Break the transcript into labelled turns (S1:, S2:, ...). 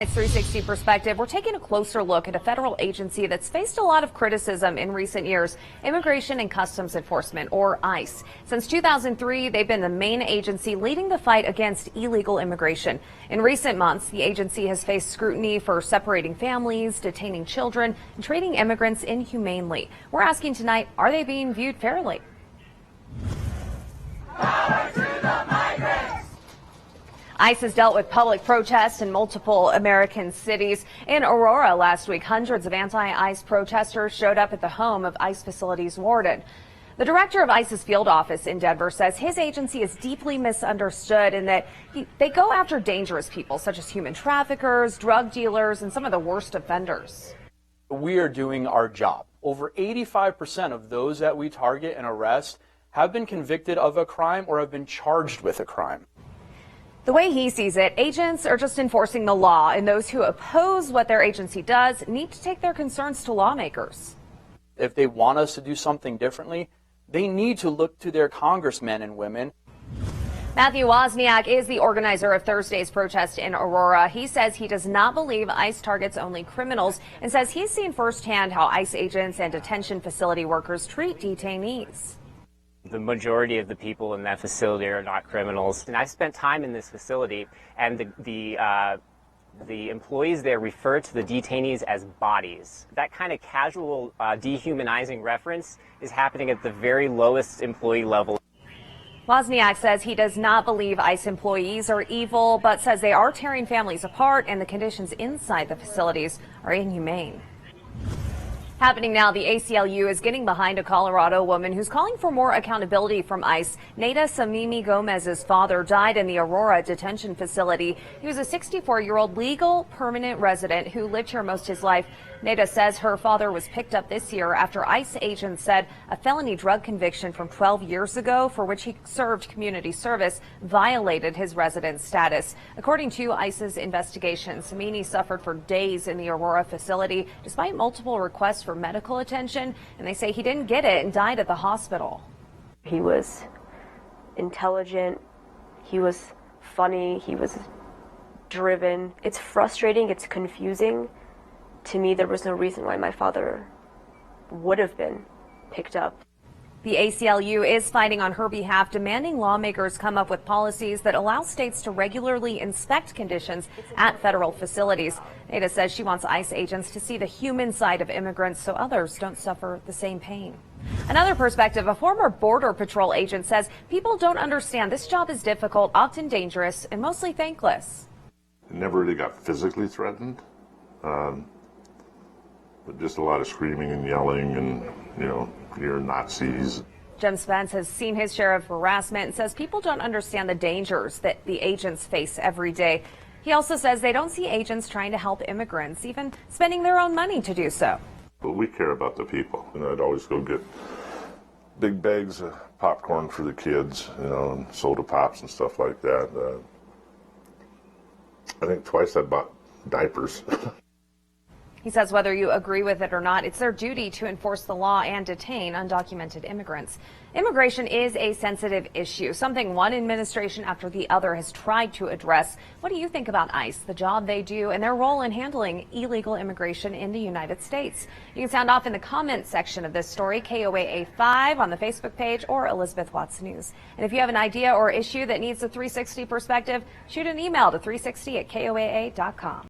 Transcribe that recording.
S1: It's 360 Perspective. We're taking a closer look at a federal agency that's faced a lot of criticism in recent years, Immigration and Customs Enforcement, or ICE. Since 2003, they've been the main agency leading the fight against illegal immigration. In recent months, the agency has faced scrutiny for separating families, detaining children, and treating immigrants inhumanely. We're asking tonight, are they being viewed fairly?
S2: Power to the migrants!
S1: ICE has dealt with public protests in multiple American cities. In Aurora last week, hundreds of anti-ICE protesters showed up at the home of ICE facilities warden. The director of ICE's field office in Denver says his agency is deeply misunderstood and that they go after dangerous people such as human traffickers, drug dealers, and some of the worst offenders.
S3: We are doing our job. Over 85% of those that we target and arrest have been convicted of a crime or have been charged with a crime.
S1: The way he sees it, agents are just enforcing the law, and those who oppose what their agency does need to take their concerns to lawmakers.
S3: If they want us to do something differently, they need to look to their congressmen and women.
S1: Matthew Wozniak is the organizer of Thursday's protest in Aurora. He says he does not believe ICE targets only criminals and says he's seen firsthand how ICE agents and detention facility workers treat detainees.
S4: The majority of the people in that facility are not criminals. And I spent time in this facility, and the employees there refer to the detainees as bodies. That kind of casual, dehumanizing reference is happening at the very lowest employee level.
S1: Wozniak says he does not believe ICE employees are evil, but says they are tearing families apart and the conditions inside the facilities are inhumane. Happening now, the ACLU is getting behind a Colorado woman who's calling for more accountability from ICE. Neda Samimi Gomez's father died in the Aurora detention facility. He was a 64-year-old legal permanent resident who lived here most of his life. Neda says her father was picked up this year after ICE agents said a felony drug conviction from 12 years ago for which he served community service violated his resident status. According to ICE's investigation, Samini suffered for days in the Aurora facility despite multiple requests for medical attention, and they say he didn't get it and died at the hospital.
S5: He was intelligent, he was funny, he was driven. It's frustrating, it's confusing. To me, there was no reason why my father would have been picked up.
S1: The ACLU is fighting on her behalf, demanding lawmakers come up with policies that allow states to regularly inspect conditions at federal facilities. Neda says she wants ICE agents to see the human side of immigrants so others don't suffer the same pain. Another perspective, a former Border Patrol agent says people don't understand this job is difficult, often dangerous, and mostly thankless.
S6: I never really got physically threatened. But just a lot of screaming and yelling and, you're Nazis.
S1: Jim Spence has seen his share of harassment and says people don't understand the dangers that the agents face every day. He also says they don't see agents trying to help immigrants, even spending their own money to do so.
S6: But we care about the people. I'd always go get big bags of popcorn for the kids, and soda pops and stuff like that. I think twice I bought diapers.
S1: He says whether you agree with it or not, it's their duty to enforce the law and detain undocumented immigrants. Immigration is a sensitive issue, something one administration after the other has tried to address. What do you think about ICE, the job they do, and their role in handling illegal immigration in the United States? You can sound off in the comments section of this story, KOAA 5 on the Facebook page or Elizabeth Watts News. And if you have an idea or issue that needs a 360 perspective, shoot an email to 360@koaa.com.